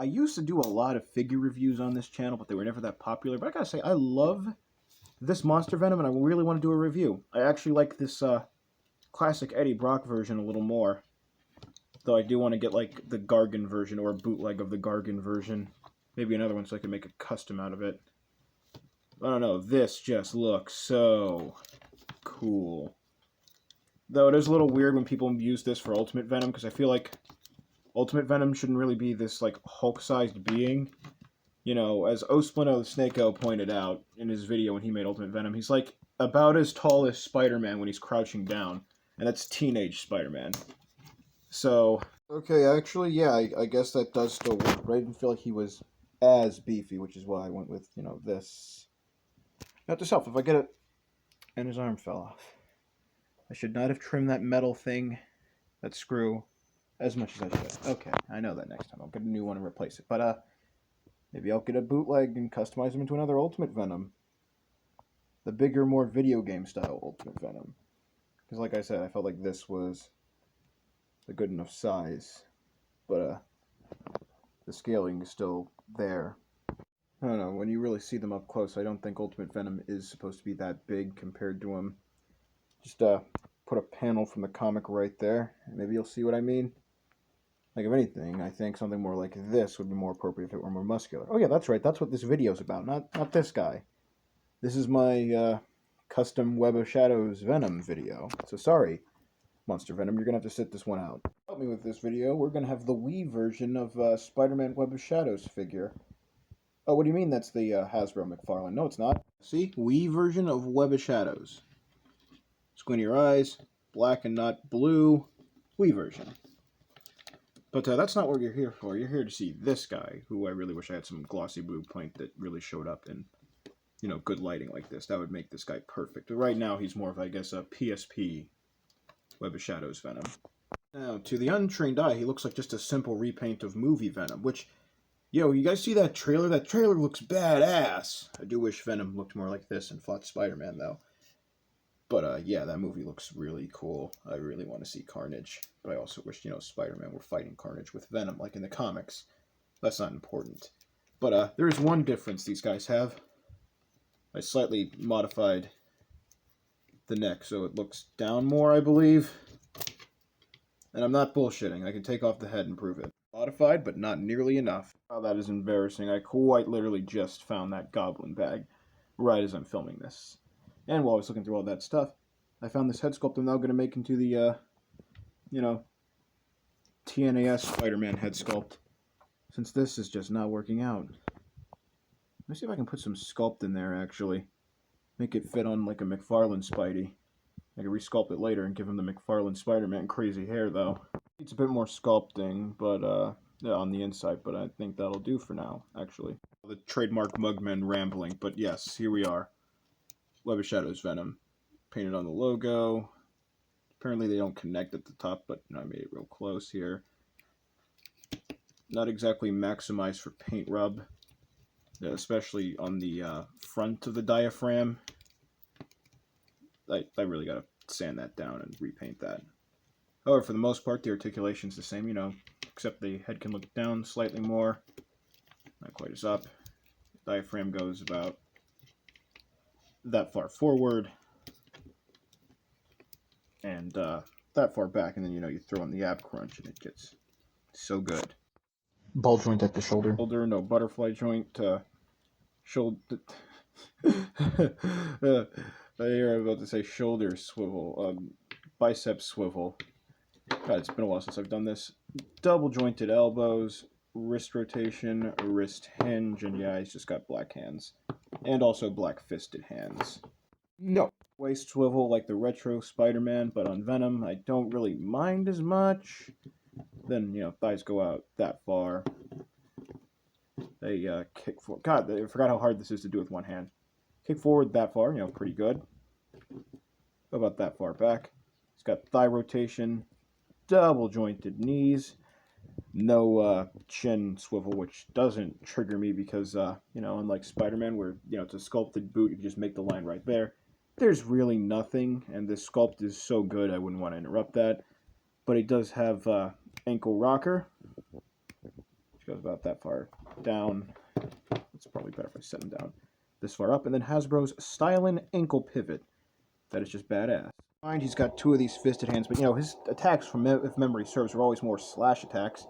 I used to do a lot of figure reviews on this channel, but they were never that popular. But I gotta say, I love this Monster Venom, and I really want to do a review. I actually like this classic Eddie Brock version a little more. Though I do want to get, like, the Gargan version, or a bootleg of the Gargan version. Maybe another one so I can make a custom out of it. I don't know, this just looks so cool. Though it is a little weird when people use this for Ultimate Venom, because I feel like Ultimate Venom shouldn't really be this, like, Hulk-sized being. You know, as Osplano the Snake-O pointed out in his video when he made Ultimate Venom, he's, like, about as tall as Spider-Man when he's crouching down. And that's teenage Spider-Man. So, okay, actually, yeah, I guess that does still work, but I didn't feel like he was as beefy, which is why I went with, you know, this. Note to self, if I get it, and his arm fell off. I should not have trimmed that metal thing, that screw, as much as I should. Okay, I know that next time. I'll get a new one and replace it. But, maybe I'll get a bootleg and customize him into another Ultimate Venom. The bigger, more video game style Ultimate Venom. Because like I said, I felt like this was a good enough size. But, the scaling is still there. I don't know, when you really see them up close, I don't think Ultimate Venom is supposed to be that big compared to him. Just, put a panel from the comic right there, and maybe you'll see what I mean. Like, if anything, I think something more like this would be more appropriate if it were more muscular. Oh yeah, that's right, that's what this video's about, not this guy. This is my, custom Web of Shadows Venom video. So sorry, Monster Venom, you're gonna have to sit this one out. Help me with this video, we're gonna have the Wii version of, Spider-Man Web of Shadows figure. Oh, what do you mean that's the, Hasbro McFarlane? No, it's not. See? Wii version of Web of Shadows. Squint your eyes, black and not blue, Wii version. But that's not what you're here for. You're here to see this guy, who I really wish I had some glossy blue paint that really showed up in, you know, good lighting like this. That would make this guy perfect. But right now, he's more of, I guess, a PSP Web of Shadows Venom. Now, to the untrained eye, he looks like just a simple repaint of movie Venom, which, yo, you guys see that trailer? That trailer looks badass. I do wish Venom looked more like this and fought Spider-Man, though. But, yeah, that movie looks really cool. I really want to see Carnage. But I also wish, you know, Spider-Man were fighting Carnage with Venom, like in the comics. That's not important. But, there is one difference these guys have. I slightly modified the neck so it looks down more, I believe. And I'm not bullshitting. I can take off the head and prove it. Modified, but not nearly enough. Oh, that is embarrassing. I quite literally just found that goblin bag right as I'm filming this. And while I was looking through all that stuff, I found this head sculpt I'm now going to make into the, you know, TNAS Spider-Man head sculpt. Since this is just not working out. Let me see if I can put some sculpt in there, actually. Make it fit on, like, a McFarlane Spidey. I can resculpt it later and give him the McFarlane Spider-Man crazy hair, though. It's a bit more sculpting, but, yeah, on the inside, but I think that'll do for now, actually. The trademark Mugman rambling, but yes, here we are. Web of Shadows Venom. Painted on the logo. Apparently they don't connect at the top, but I made it real close here. Not exactly maximized for paint rub, especially on the front of the diaphragm. I really gotta sand that down and repaint that. However, for the most part, the articulation's the same, you know, except the head can look down slightly more. Not quite as up. The diaphragm goes about that far forward and that far back, and then, you know, you throw in the ab crunch and it gets so good. Ball joint at the shoulder. Shoulder, no butterfly joint. Shoulder. I'm about to say shoulder swivel. Bicep swivel. God, it's been a while since I've done this. Double jointed elbows, wrist rotation, wrist hinge, and yeah, he's just got black hands. And also black fisted hands. No. Waist swivel like the retro Spider-Man, but on Venom, I don't really mind as much. Then, you know, thighs go out that far. They kick forward. God, I forgot how hard this is to do with one hand. Kick forward that far, you know, pretty good. About that far back. It's got thigh rotation, double jointed knees, no chin swivel, which doesn't trigger me because, you know, unlike Spider-Man where, you know, it's a sculpted boot, you can just make the line right there. There's really nothing, and this sculpt is so good I wouldn't want to interrupt that. But it does have ankle rocker. It's goes about that far down. It's probably better if I set him down this far up. And then Hasbro's Stylin' Ankle Pivot. That is just badass. Mind he's got 2 of these fisted hands, but you know, his attacks, from if memory serves, are always more slash attacks.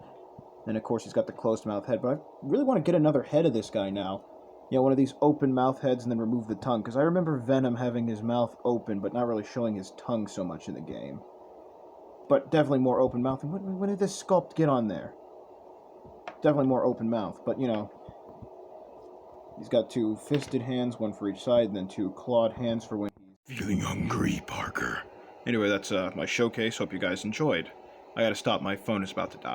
And of course he's got the closed mouth head, but I really want to get another head of this guy now. You know, one of these open mouth heads and then remove the tongue, because I remember Venom having his mouth open, but not really showing his tongue so much in the game. But definitely more open mouth. And when did this sculpt get on there? Definitely more open mouth, but you know, he's got 2 fisted hands, 1 for each side, and then 2 clawed hands for when he's feeling hungry, Parker. Anyway, that's my showcase. Hope you guys enjoyed. I gotta stop. My phone is about to die.